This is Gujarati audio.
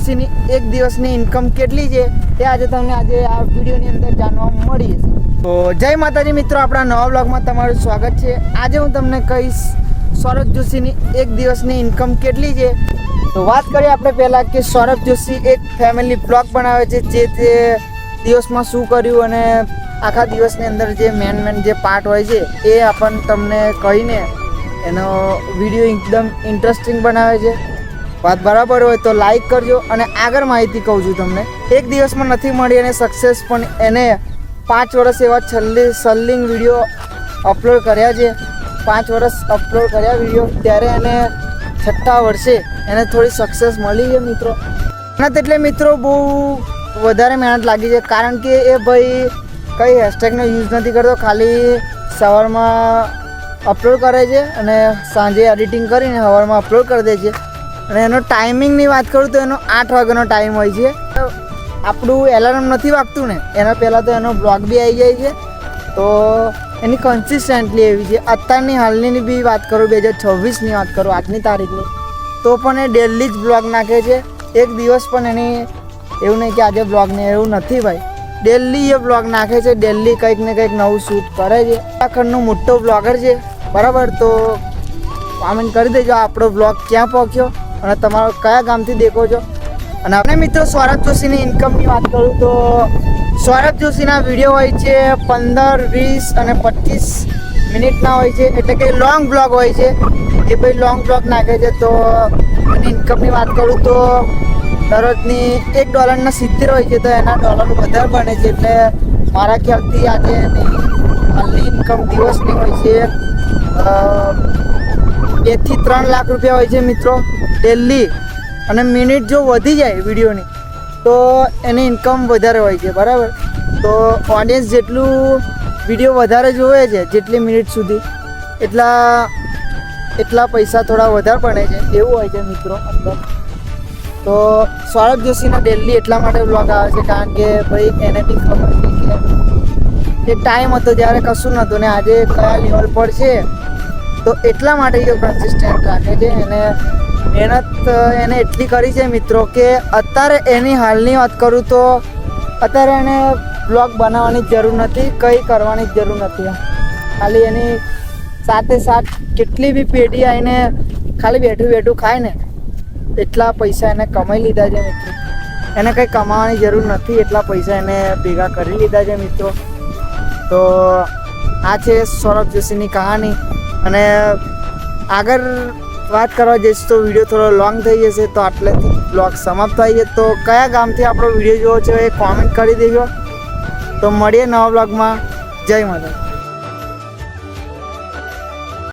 જોશીની એક દિવસની ઇન્કમ કેટલી છે તે આજે તમને આ વિડીયોની અંદર જાણવા મળી જશે. તો જય માતાજી મિત્રો, આપણા નવા બ્લોગમાં તમારું સ્વાગત છે. આજે હું તમને કહીશ સૌરભ જોશીની એક દિવસની ઇન્કમ કેટલી છે. તો વાત કરીએ આપણે પહેલાં કે સૌરભ જોશી એક ફેમિલી બ્લોગ બનાવે છે, જે તે દિવસમાં શું કર્યું અને આખા દિવસની અંદર જે મેન જે પાર્ટ હોય છે એ આપણને તમને કહીને એનો વિડીયો એકદમ ઇન્ટરેસ્ટિંગ બનાવે છે. વાત બરાબર હોય તો લાઈક કરજો. અને આગળ માહિતી કહું છું તમને, એક દિવસમાં નથી મળી અને સક્સેસ પણ એને 5 વર્ષ એવા સલિંગ વિડીયો અપલોડ કર્યા છે. 5 વર્ષ અપલોડ કર્યા વિડીયો, ત્યારે એને 6થા વર્ષે એને થોડી સક્સેસ મળી છે મિત્રો. મહેનત એટલે મિત્રો બહુ વધારે મહેનત લાગી છે, કારણ કે એ ભાઈ કંઈ હેશટેગનો યુઝ નથી કરતો, ખાલી સવારમાં અપલોડ કરે છે અને સાંજે એડિટિંગ કરીને સવારમાં અપલોડ કરી દે છે. અને એનો ટાઈમિંગની વાત કરું તો એનો 8 વાગ્યાનો ટાઈમ હોય છે. આપણું એલાર્મ નથી વાગતું ને એના પહેલાં તો એનો બ્લોગ બી આવી જાય છે. તો એની કન્સિસ્ટન્ટલી એવી છે. અત્યારની હાલની બી વાત કરું, 2026ની વાત કરું, આજની તારીખની, તો પણ એ ડેલી જ બ્લોગ નાખે છે. એક દિવસ પણ એની એવું નહીં કે આજે બ્લોગ ને એવું નથી ભાઈ, ડેલી એ બ્લોગ નાખે છે. ડેલી કંઈક ને કંઈક નવું શૂટ કરે છે. આખરનો મોટો બ્લોગર છે, બરાબર. તો કોમેન્ટ કરી દેજો આપણો બ્લોગ ક્યાં પહોંચ્યો અને તમારો કયા ગામથી દેખો છો. અને આપણે મિત્રો સૌરભ જોશીની ઇન્કમની વાત કરું તો સૌરભ જોશીના વિડીયો હોય છે 15, 20 અને 25 મિનિટના હોય છે, એટલે કે લોંગ બ્લોગ હોય છે. એ ભાઈ લોંગ બ્લોગ નાખે છે. તો એની ઇન્કમની વાત કરું તો દરરોજની $1.70 હોય છે, તો એના ડોલર વધારે બને છે. એટલે મારા ખ્યાલથી આજે એની હાલની ઇન્કમ દિવસની હોય છે 2 થી 3 લાખ રૂપિયા હોય છે મિત્રો ડેલી. અને મિનિટ જો વધી જાય વિડીયોની તો એની ઇન્કમ વધારે હોય છે, બરાબર. તો ઓડિયન્સ જેટલું વિડીયો વધારે જોવે છે, જેટલી મિનિટ સુધી, એટલા પૈસા થોડા વધારે બને છે, એવું હોય છે મિત્રો અંદર. તો સૌરભ જોશીના ડેલી એટલા માટે બ્લોગ આવે છે, કારણ કે ભાઈ એને બી ખબર છે કે એ ટાઈમ હતો જ્યારે કશું નહોતું ને આજે કયા લેવલ પર છે. તો એટલા માટે એ કન્સિસ્ટન્ટ રાખે છે. એને મહેનત એને એટલી કરી છે મિત્રો કે અત્યારે એની હાલની વાત કરું તો અત્યારે એને બ્લોગ બનાવવાની જરૂર નથી, કંઈ કરવાની જરૂર નથી. ખાલી એની સાથે કેટલી બી પેઢી આવીને ખાલી બેઠું ખાય ને એટલા પૈસા એને કમાઈ લીધા છે મિત્રો. એને કંઈ કમાવાની જરૂર નથી, એટલા પૈસા એને ભેગા કરી લીધા છે મિત્રો. તો આ છે સૌરભ જોશીની કહાની. અને આગળ વાત કરવા જઈશ તો વિડીયો થોડો લોંગ થઈ જશે, તો આટલેથી બ્લોગ સમાપ્ત થઈ જશે. તો કયા ગામથી આપણો વિડીયો જોવો છે એ કોમેન્ટ કરી દેજો. તો મળીએ નવા બ્લોગમાં. જય માતા.